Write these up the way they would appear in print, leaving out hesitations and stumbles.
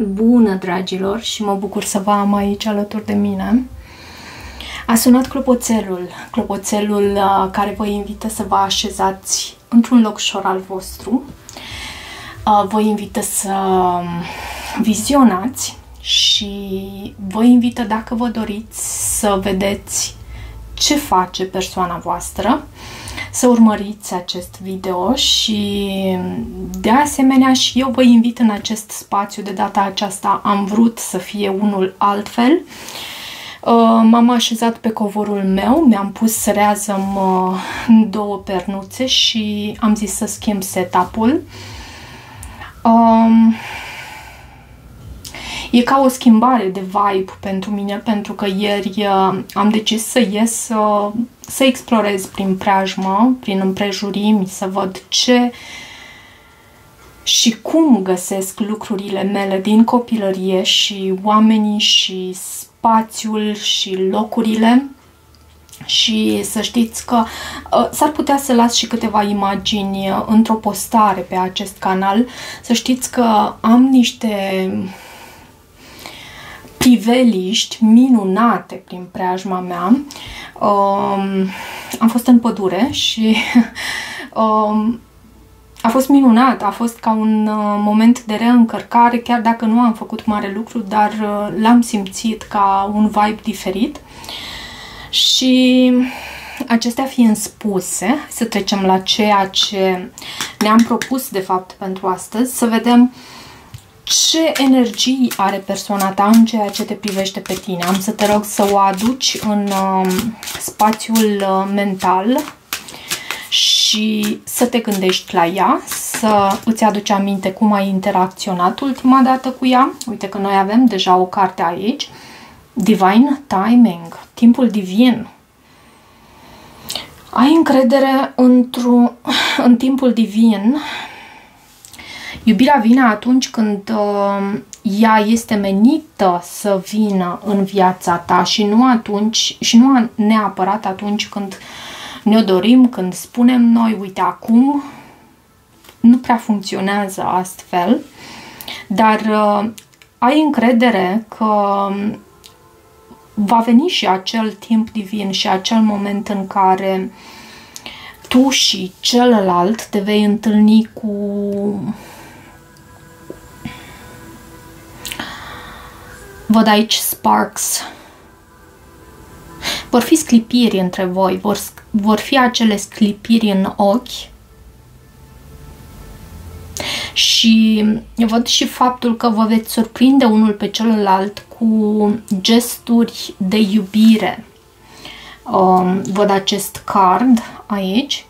Bună, dragilor, și mă bucur să vă am aici alături de mine. A sunat clopoțelul care vă invită să vă așezați într-un loc ușor al vostru. Vă invită să vizionați și vă invită, dacă vă doriți, să vedeți ce face persoana voastră, să urmăriți acest video și de asemenea și eu vă invit în acest spațiu. De data aceasta am vrut să fie unul altfel. M-am așezat pe covorul meu, mi-am pus sărează-mi două pernuțe și am zis să schimb setup-ul. E ca o schimbare de vibe pentru mine, pentru că ieri am decis să ies să explorez prin preajmă, prin împrejurimi, să văd ce și cum găsesc lucrurile mele din copilărie și oamenii și spațiul și locurile. Și să știți că s-ar putea să las și câteva imagini într-o postare pe acest canal. Să știți că am niște priveliști minunate prin preajma mea. Am fost în pădure și a fost minunat, a fost ca un moment de reîncărcare, chiar dacă nu am făcut mare lucru, dar l-am simțit ca un vibe diferit. Și acestea fiind spuse, să trecem la ceea ce ne-am propus de fapt pentru astăzi, să vedem ce energii are persoana ta în ceea ce te privește pe tine. Am să te rog să o aduci în spațiul mental și să te gândești la ea, să îți aduci aminte cum ai interacționat ultima dată cu ea. Uite că noi avem deja o carte aici. Divine Timing, timpul divin. Ai încredere în timpul divin. Iubirea vine atunci când ea este menită să vină în viața ta și nu neapărat atunci când ne-o dorim, când spunem noi, uite, acum nu prea funcționează astfel, dar ai încredere că va veni și acel timp divin și acel moment în care tu și celălalt te vei întâlni cu văd aici sparks. Vor fi sclipiri între voi, vor fi acele sclipiri în ochi. Și văd și faptul că vă veți surprinde unul pe celălalt cu gesturi de iubire. Văd acest card aici.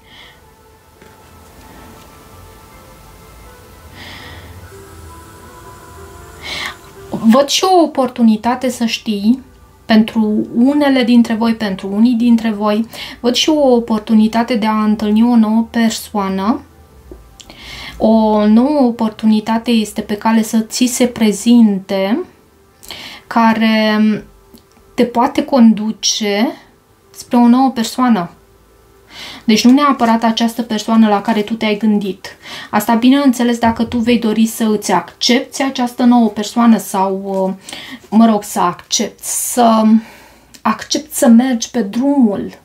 Văd și o oportunitate, să știi, pentru unele dintre voi, pentru unii dintre voi, văd și o oportunitate de a întâlni o nouă persoană. O nouă oportunitate este pe cale să ți se prezinte, care te poate conduce spre o nouă persoană. Deci nu neapărat această persoană la care tu te-ai gândit. Asta, bineînțeles, dacă tu vei dori să îți accepti această nouă persoană sau, mă rog, să accepti să mergi pe drumul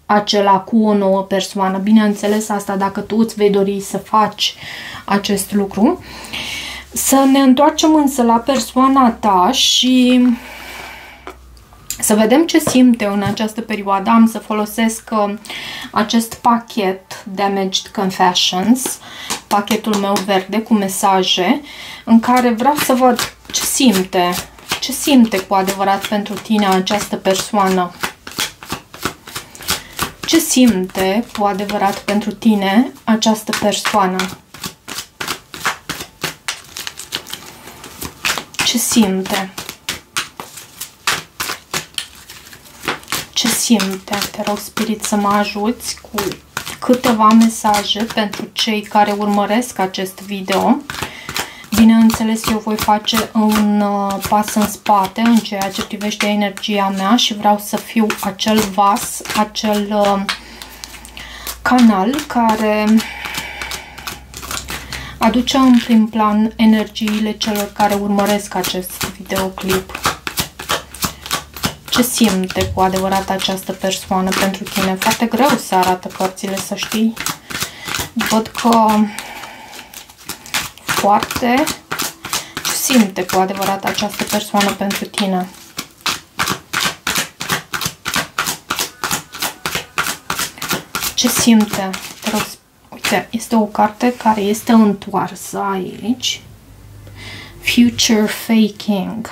acela cu o nouă persoană. Bineînțeles, asta dacă tu îți vei dori să faci acest lucru. Să ne întoarcem însă la persoana ta și să vedem ce simte în această perioadă. Am să folosesc acest pachet Damaged Confessions, pachetul meu verde cu mesaje, în care vreau să văd ce simte cu adevărat pentru tine această persoană. Ce simte cu adevărat pentru tine această persoană? Ce simte? Ce simte? Te rog, Spirit, să mă ajuți cu câteva mesaje pentru cei care urmăresc acest video. Bineînțeles, eu voi face un pas în spate în ceea ce privește energia mea și vreau să fiu acel vas, acel canal care aduce în prim plan energiile celor care urmăresc acest videoclip. Ce simte cu adevărat această persoană pentru tine? Foarte greu să arată cărțile, să știi. Văd că foarte... Ce simte cu adevărat această persoană pentru tine? Ce simte? Te rog, uite, este o carte care este întoarsă aici. Future faking.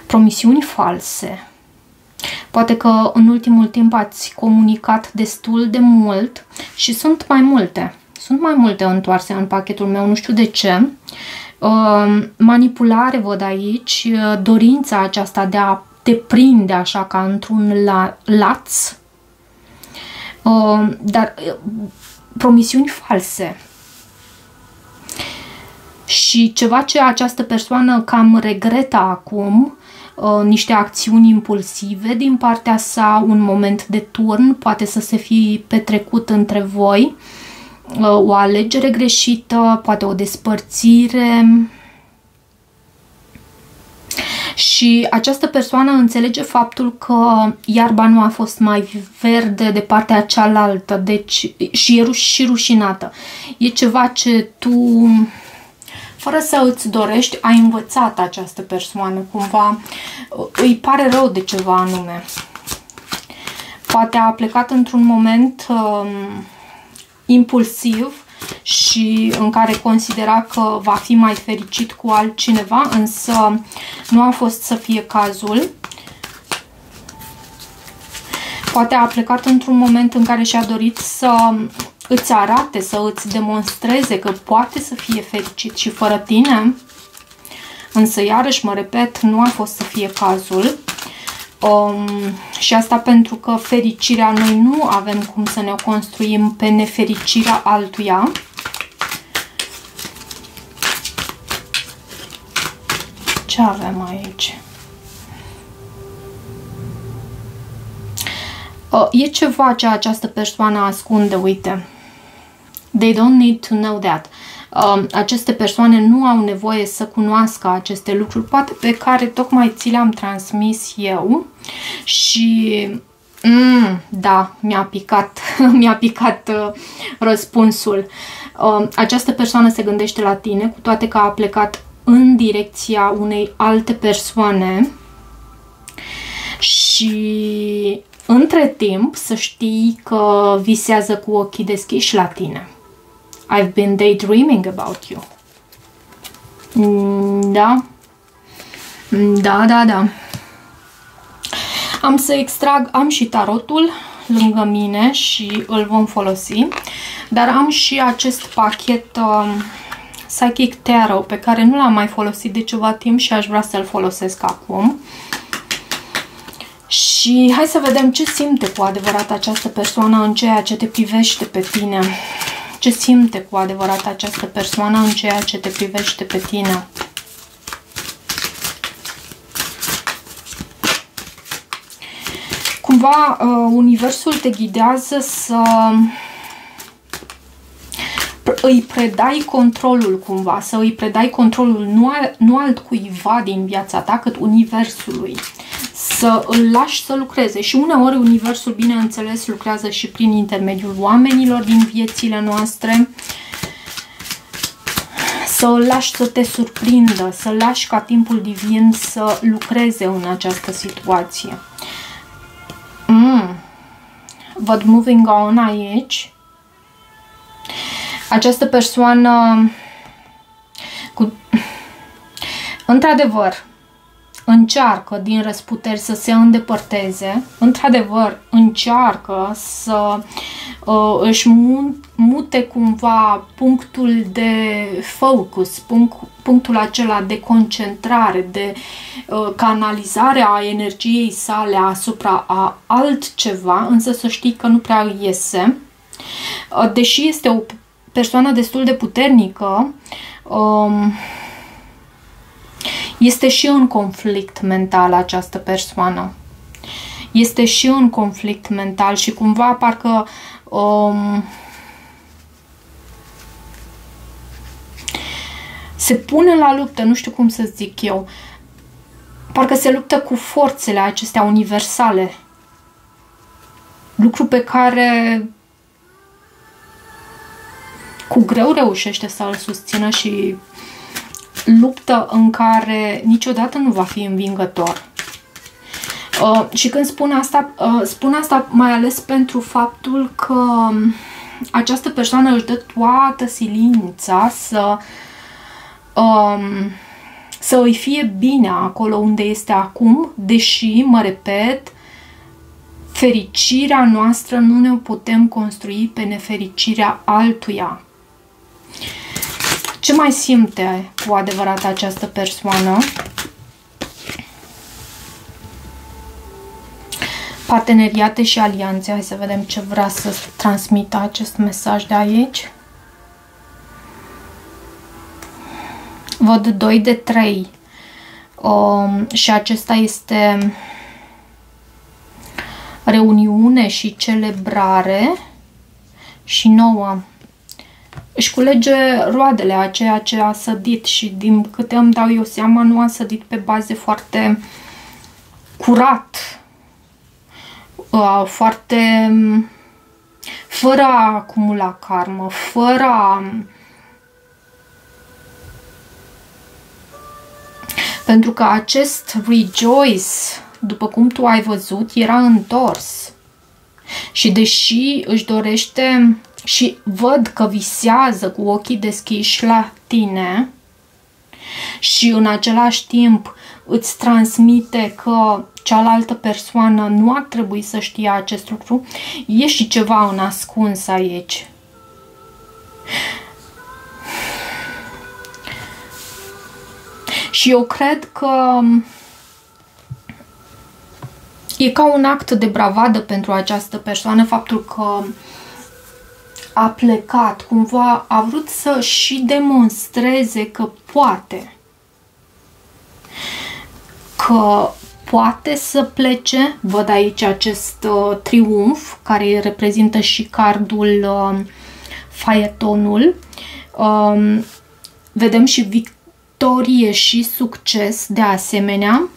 Promisiuni false. Poate că în ultimul timp ați comunicat destul de mult și sunt mai multe. Sunt mai multe întoarse în pachetul meu, nu știu de ce. Manipulare văd aici, dorința aceasta de a te prinde așa ca într-un laț. Dar promisiuni false. Și ceva ce această persoană cam regretă acum, niște acțiuni impulsive din partea sa, un moment de turn, poate să se fi petrecut între voi, o alegere greșită, poate o despărțire. Și această persoană înțelege faptul că iarba nu a fost mai verde de partea cealaltă, deci și e și rușinată. E ceva ce tu, fără să îți dorești, ai învățat această persoană cumva, îi pare rău de ceva anume. Poate a plecat într-un moment impulsiv și în care considera că va fi mai fericit cu altcineva, însă nu a fost să fie cazul. Poate a plecat într-un moment în care și-a dorit să îți arate, să îți demonstreze că poate să fie fericit și fără tine, însă iarăși mă repet, nu a fost să fie cazul. Și asta pentru că fericirea noi nu avem cum să ne o construim pe nefericirea altuia. Ce avem aici? E ceva ce această persoană ascunde, uite. They don't need to know that. Aceste persoane nu au nevoie să cunoască aceste lucruri, poate pe care tocmai ți le-am transmis eu și da, mi-a picat răspunsul. Această persoană se gândește la tine, cu toate că a plecat în direcția unei alte persoane și între timp să știi că visează cu ochii deschiși la tine. I've been daydreaming about you. Da? Da. Am să extrag, am și tarotul lângă mine și îl vom folosi, dar am și acest pachet Psychic Tarot pe care nu l-am mai folosit de ceva timp și aș vrea să-l folosesc acum. Și hai să vedem ce simte cu adevărat această persoană în ceea ce te privește pe tine. Ce simte cu adevărat această persoană în ceea ce te privește pe tine. Cumva universul te ghidează să îi predai controlul cumva, să îi predai controlul nu altcuiva din viața ta, cât universului. Să îl lași să lucreze. Și uneori universul, bineînțeles, lucrează și prin intermediul oamenilor din viețile noastre. Să îl lași să te surprindă, să lași ca timpul divin să lucreze în această situație. Văd moving on aici. Această persoană într-adevăr încearcă din răsputeri să se îndepărteze, într-adevăr încearcă să își mute cumva punctul de focus, punctul acela de concentrare, de canalizare a energiei sale asupra a altceva, însă să știi că nu prea îi iese. Deși este o persoană destul de puternică, este și în conflict mental această persoană. Este și în conflict mental și cumva parcă se pune la luptă, nu știu cum să zic eu. Parcă se luptă cu forțele acestea universale. Lucru pe care cu greu reușește să îl susțină și luptă în care niciodată nu va fi învingător. Și când spun asta mai ales pentru faptul că această persoană își dă toată silința să îi fie bine acolo unde este acum, deși, mă repet, fericirea noastră nu ne putem construi pe nefericirea altuia. Ce mai simte cu adevărat această persoană? Parteneriate și alianțe. Hai să vedem ce vrea să transmită acest mesaj de aici. Văd 2 de 3. Și acesta este reuniune și celebrare. Și 9. Își culege roadele a ceea ce a sădit și din câte îmi dau eu seama nu a sădit pe baze foarte curat, foarte fără a acumula karmă, fără a... Pentru că acest rejoice, după cum tu ai văzut, era întors. Și deși își dorește și văd că visează cu ochii deschiși la tine și în același timp îți transmite că cealaltă persoană nu ar trebui să știe acest lucru, e și ceva în ascuns aici. Și eu cred că e ca un act de bravadă pentru această persoană faptul că a plecat, cumva a vrut să și demonstreze că poate. Că poate să plece. Văd aici acest triumf care reprezintă și cardul faetonul. Vedem și victorie și succes de asemenea.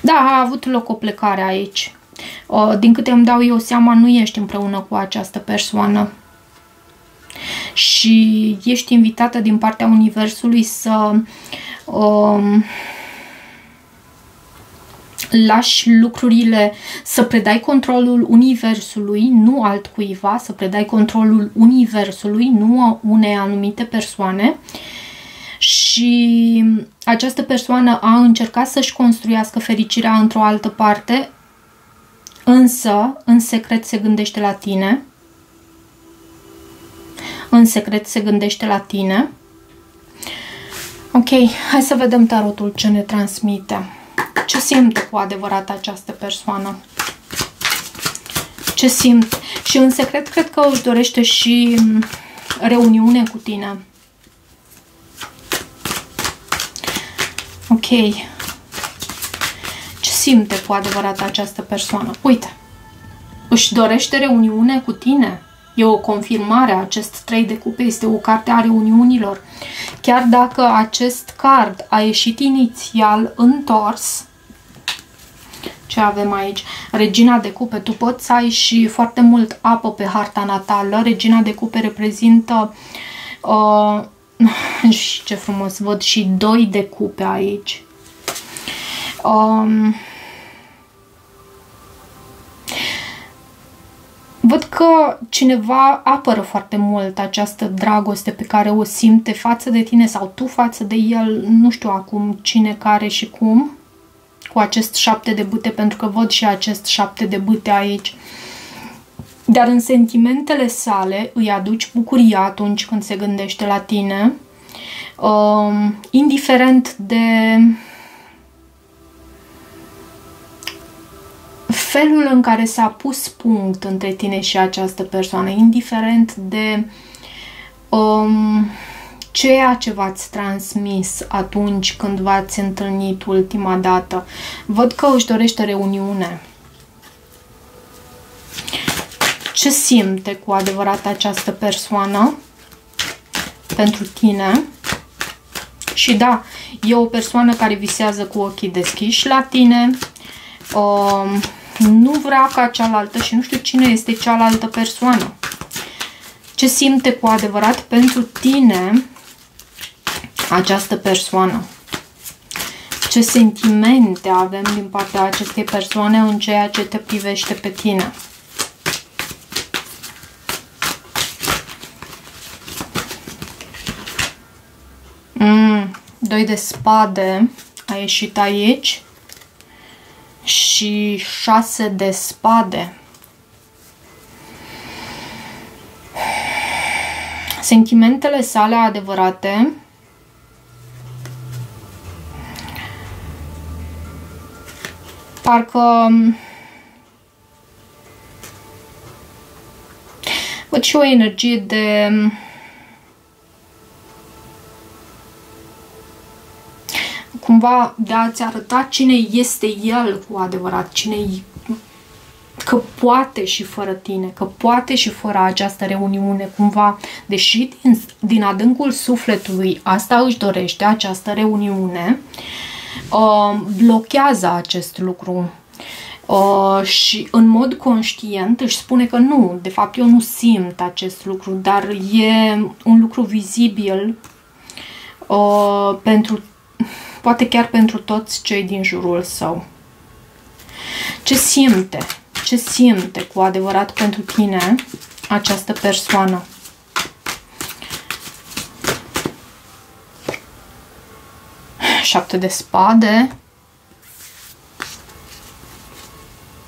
Da, a avut loc o plecare aici. Din câte îmi dau eu seama, nu ești împreună cu această persoană. Și ești invitată din partea Universului să lași lucrurile, să predai controlul Universului, nu altcuiva, să predai controlul Universului, nu unei anumite persoane. Și această persoană a încercat să-și construiască fericirea într-o altă parte, însă, în secret se gândește la tine. În secret se gândește la tine. Ok, hai să vedem tarotul ce ne transmite. Ce simte cu adevărat această persoană? Ce simte? Și în secret cred că își dorește și reuniune cu tine. Ok. Ce simte cu adevărat această persoană? Uite, își dorește reuniune cu tine. E o confirmare. Acest 3 de cupe este o carte a reuniunilor. Chiar dacă acest card a ieșit inițial întors, ce avem aici? Regina de cupe. Tu poți să ai și foarte mult apă pe harta natală. Regina de cupe reprezintă... și ce frumos, văd și 2 de cupe aici. Văd că cineva apără foarte mult această dragoste pe care o simte față de tine sau tu față de el. Nu știu acum cine, care și cum. Cu acest 7 de bâte, pentru că văd și acest 7 de bâte aici. Dar în sentimentele sale îi aduci bucuria atunci când se gândește la tine. Indiferent de felul în care s-a pus punct între tine și această persoană, indiferent de ceea ce v-ați transmis atunci când v-ați întâlnit ultima dată. Văd că își dorește reuniune. Ce simte cu adevărat această persoană? pentru tine. Și da, e o persoană care visează cu ochii deschiși la tine. Nu vrea ca cealaltă și nu știu cine este cealaltă persoană. Ce simte cu adevărat pentru tine această persoană? Ce sentimente avem din partea acestei persoane în ceea ce te privește pe tine? Doi de spade a ieșit aici și 6 de spade. Sentimentele sale adevărate parcă văd și o energie de cumva de a-ți arăta cine este el cu adevărat, că poate și fără tine, că poate și fără această reuniune, cumva, deși din adâncul sufletului asta își dorește, această reuniune, blochează acest lucru și în mod conștient își spune că nu, de fapt eu nu simt acest lucru, dar e un lucru vizibil poate chiar pentru toți cei din jurul său. Ce simte? Ce simte cu adevărat pentru tine această persoană? Șapte de spade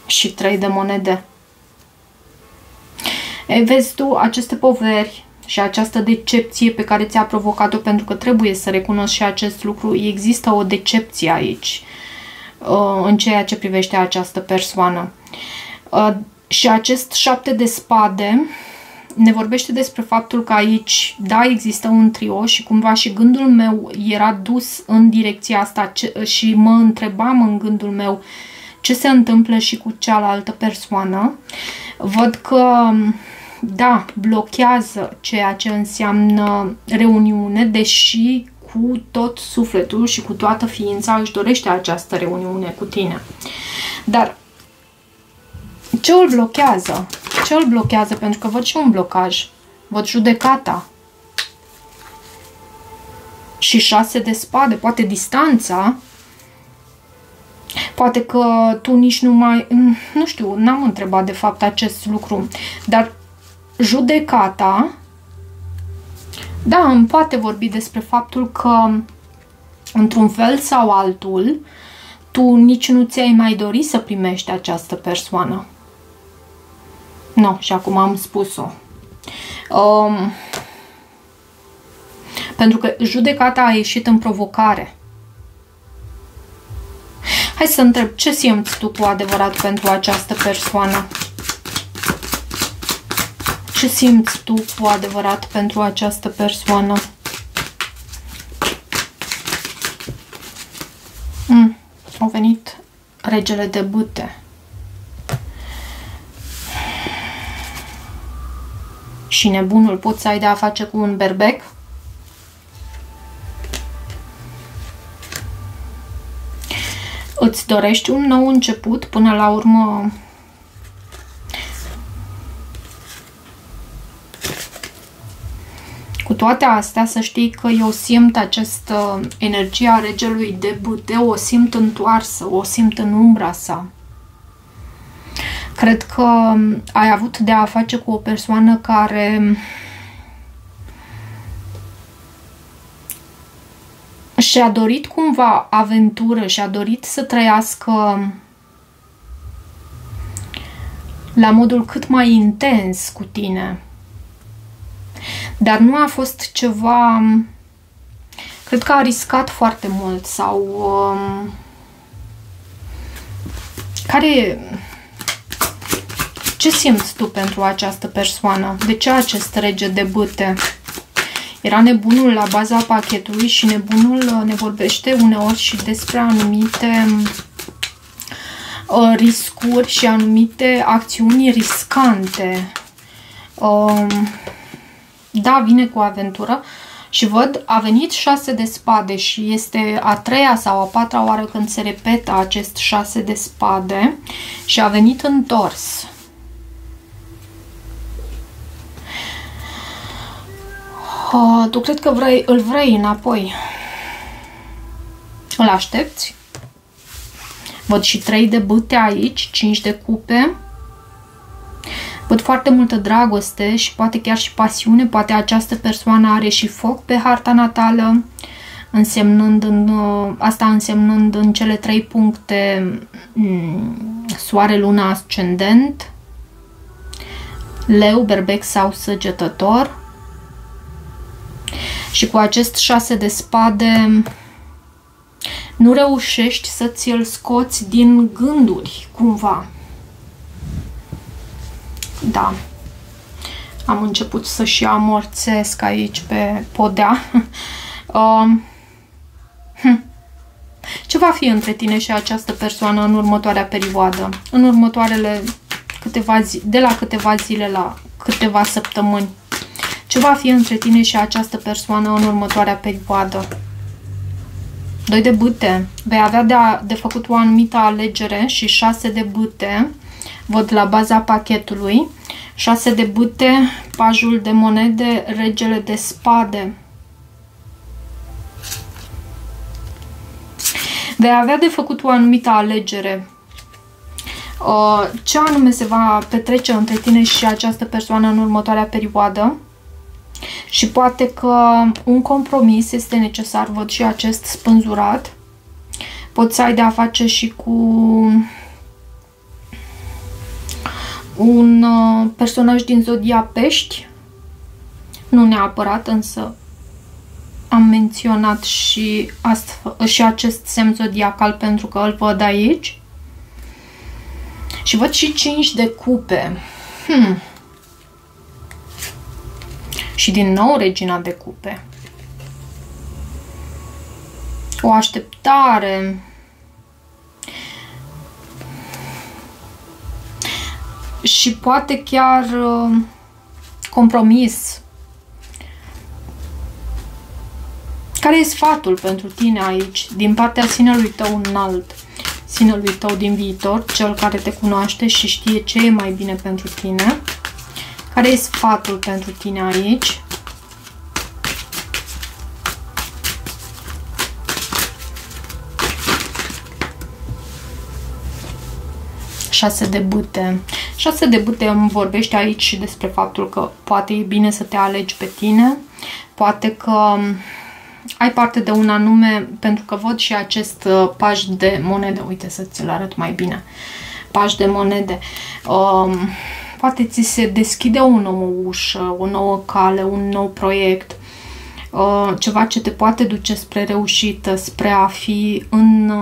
și 3 de monede. Ei, vezi tu, aceste poveri și această decepție pe care ți-a provocat-o, pentru că trebuie să recunosc și acest lucru, există o decepție aici în ceea ce privește această persoană. Și acest 7 de spade ne vorbește despre faptul că aici, da, există un trio și cumva și gândul meu era dus în direcția asta și mă întrebam în gândul meu ce se întâmplă și cu cealaltă persoană. Văd că, da, blochează ceea ce înseamnă reuniune, deși cu tot sufletul și cu toată ființa își dorește această reuniune cu tine. Dar ce îl blochează? Ce îl blochează? Pentru că văd și un blocaj. Văd judecata. Și 6 de spade. Poate distanța. Poate că tu nici nu mai... Nu știu, n-am întrebat de fapt acest lucru. Dar judecata... Da, îmi poate vorbi despre faptul că într-un fel sau altul tu nici nu ți-ai mai dori să primești această persoană. Nu, și acum am spus-o. Pentru că judecata a ieșit în provocare. Hai să întreb, ce simți tu cu adevărat pentru această persoană? Ce simți tu cu adevărat pentru această persoană? Au venit regele de bâte. Și nebunul, poți să ai de a face cu un berbec? Îți dorești un nou început până la urmă? Cu toate astea, să știi că eu simt această energie a regelui de bâte, o simt întoarsă, o simt în umbra sa. Cred că ai avut de a face cu o persoană care și-a dorit cumva aventură, și-a dorit să trăiască la modul cât mai intens cu tine. Dar nu a fost ceva... Cred că a riscat foarte mult sau... Ce simți tu pentru această persoană? De ce acest rege de bâte? Era nebunul la baza pachetului și nebunul ne vorbește uneori și despre anumite riscuri și anumite acțiuni riscante. Da, vine cu aventură Și văd, a venit 6 de spade și este a 3-a sau a 4-a oară când se repetă acest 6 de spade și a venit întors. Tu cred că îl vrei înapoi. Îl aștepți? Văd și 3 de bâte aici, 5 de cupe. Văd foarte multă dragoste și poate chiar și pasiune. Poate această persoană are și foc pe harta natală, asta însemnând în cele 3 puncte soare, luna, ascendent, leu, berbec sau săgetător. Și cu acest 6 de spade nu reușești să ți-l scoți din gânduri, cumva. Da. Am început să-și amorțesc aici pe podea. Ce va fi între tine și această persoană în următoarea perioadă? În următoarele de la câteva zile la câteva săptămâni. Ce va fi între tine și această persoană în următoarea perioadă? 2 de bâte. Vei avea de făcut o anumită alegere și 6 de bâte. Văd la baza pachetului. 6 de bâte, pajul de monede, regele de spade. Vei avea de făcut o anumită alegere. Ce anume se va petrece între tine și această persoană în următoarea perioadă? Și poate că un compromis este necesar. Văd și acest spânzurat. Poți să ai de a face și cu un personaj din zodia Pești. Nu neapărat, însă am menționat și acest semn zodiacal pentru că îl văd aici. Și văd și 5 de cupe. Și din nou regina de cupe. O așteptare. Și poate chiar compromis. Care e sfatul pentru tine aici, din partea sinelui tău înalt, sinelui tău din viitor, cel care te cunoaște și știe ce e mai bine pentru tine? Care e sfatul pentru tine aici? Șase de bâte. 6 de bâte îmi vorbește aici și despre faptul că poate e bine să te alegi pe tine, poate că ai parte de un anume, pentru că văd și acest paj de monede, uite să ți-l arăt mai bine, paj de monede, poate ți se deschide o nouă ușă, o nouă cale, un nou proiect, ceva ce te poate duce spre reușită, spre a fi în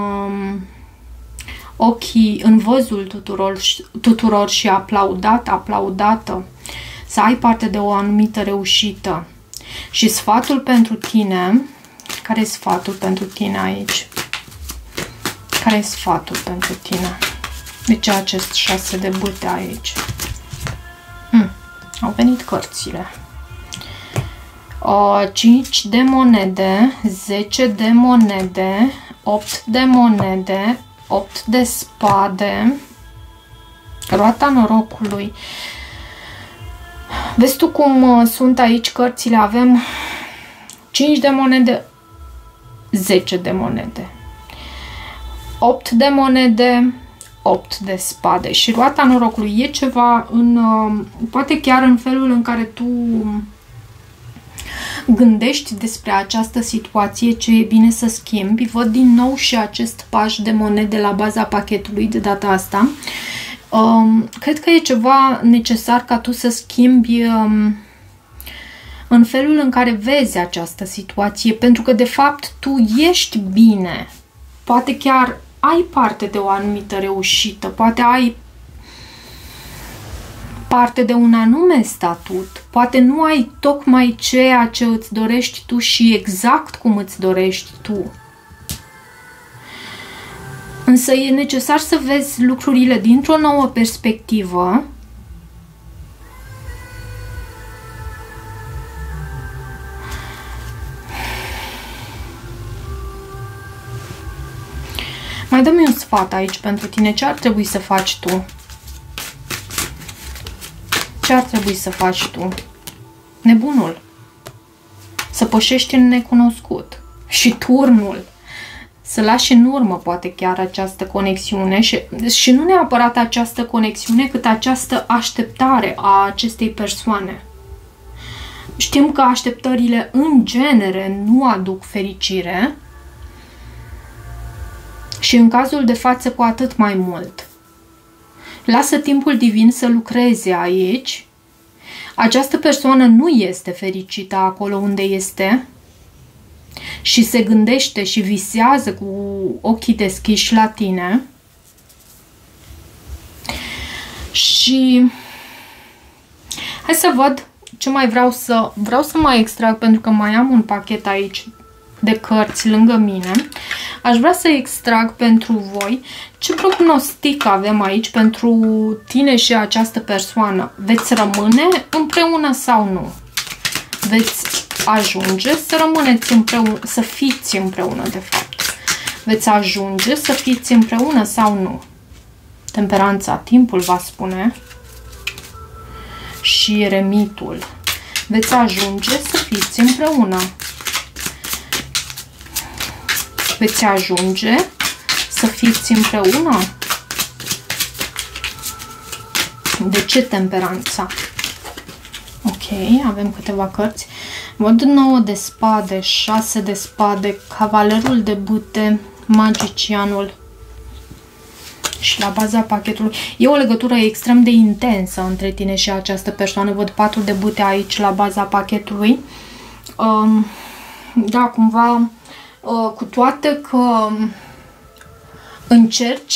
ochii, în văzul tuturor și aplaudată, să ai parte de o anumită reușită. Și sfatul pentru tine, care e sfatul pentru tine aici? Care e sfatul pentru tine? De ce acest 6 de bâte aici? Au venit cărțile. 5 de monede, 10 de monede, 8 de monede, 8 de spade, roata norocului. Vezi tu cum sunt aici cărțile? Avem 5 de monede, 10 de monede, 8 de monede, 8 de spade și roata norocului. E ceva în, poate chiar în felul în care tu gândești despre această situație, ce e bine să schimbi. Văd din nou și acest paj de monede la baza pachetului de data asta. Cred că e ceva necesar ca tu să schimbi în felul în care vezi această situație, pentru că de fapt tu ești bine. Poate chiar ai parte de o anumită reușită, poate ai parte de un anume statut, poate nu ai tocmai ceea ce îți dorești tu și exact cum îți dorești tu. Însă e necesar să vezi lucrurile dintr-o nouă perspectivă Mai dă-mi un sfat aici pentru tine. Ce ar trebui să faci tu? Ce ar trebui să faci tu? Nebunul. Să pășești în necunoscut. Și turnul. Să lași în urmă poate chiar această conexiune și nu neapărat această conexiune, cât această așteptare a acestei persoane. Știm că așteptările în genere nu aduc fericire și în cazul de față cu atât mai mult. Lasă timpul divin să lucreze aici. Această persoană nu este fericită acolo unde este și se gândește și visează cu ochii deschiși la tine. Și hai să văd ce mai vreau să mai extrag, pentru că mai am un pachet aici de cărți lângă mine. Aș vrea să extrag pentru voi ce prognostic avem aici pentru tine și această persoană. Veți rămâne împreună sau nu? Veți ajunge să rămâneți împreună, să fiți împreună, de fapt. Veți ajunge să fiți împreună sau nu? Temperanța, timpul va spune. Și eremitul. Veți ajunge să fiți împreună. Veți ajunge să fiți împreună? De ce temperanța? Ok, avem câteva cărți. Văd 9 de spade, 6 de spade, cavalerul de bâte, magicianul. Și la baza pachetului e o legătură extrem de intensă între tine și această persoană. Văd 4 de bâte aici la baza pachetului. Da, cumva, cu toate că încerci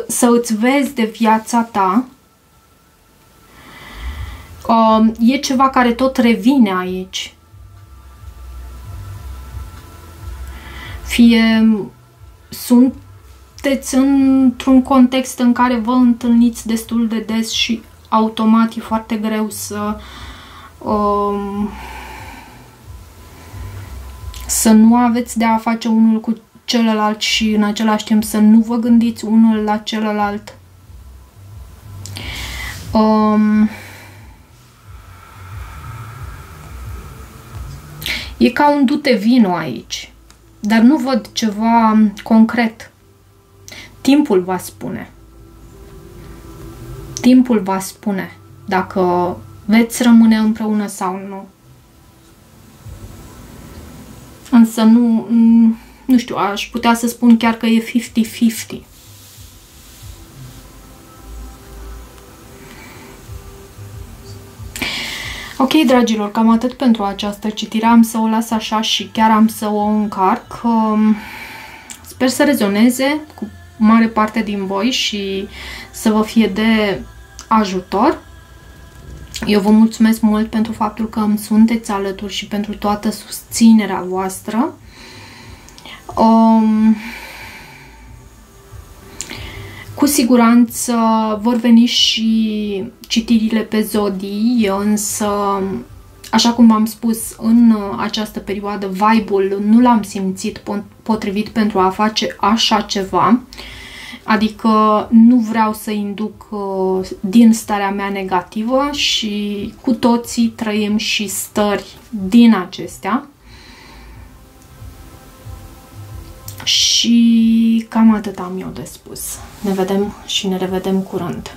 să îți vezi de viața ta, e ceva care tot revine aici. Fie sunteți într-un context în care vă întâlniți destul de des și automat e foarte greu să nu aveți de a face unul cu celălalt și în același timp să nu vă gândiți unul la celălalt. E ca un du-te vino aici, dar nu văd ceva concret. Timpul va spune. Timpul va spune dacă veți rămâne împreună sau nu. Însă nu știu, aș putea să spun chiar că e 50-50. Ok, dragilor, cam atât pentru această citire. Am să o las așa și chiar am să o încarc. Sper să rezoneze cu mare parte din voi și să vă fie de ajutor. Eu vă mulțumesc mult pentru faptul că îmi sunteți alături și pentru toată susținerea voastră. Cu siguranță vor veni și citirile pe zodii, însă, așa cum v-am spus, în această perioadă vibe-ul nu l-am simțit potrivit pentru a face așa ceva. Adică nu vreau să induc din starea mea negativă și cu toții trăim și stări din acestea. Și cam atât am eu de spus. Ne vedem și ne revedem curând.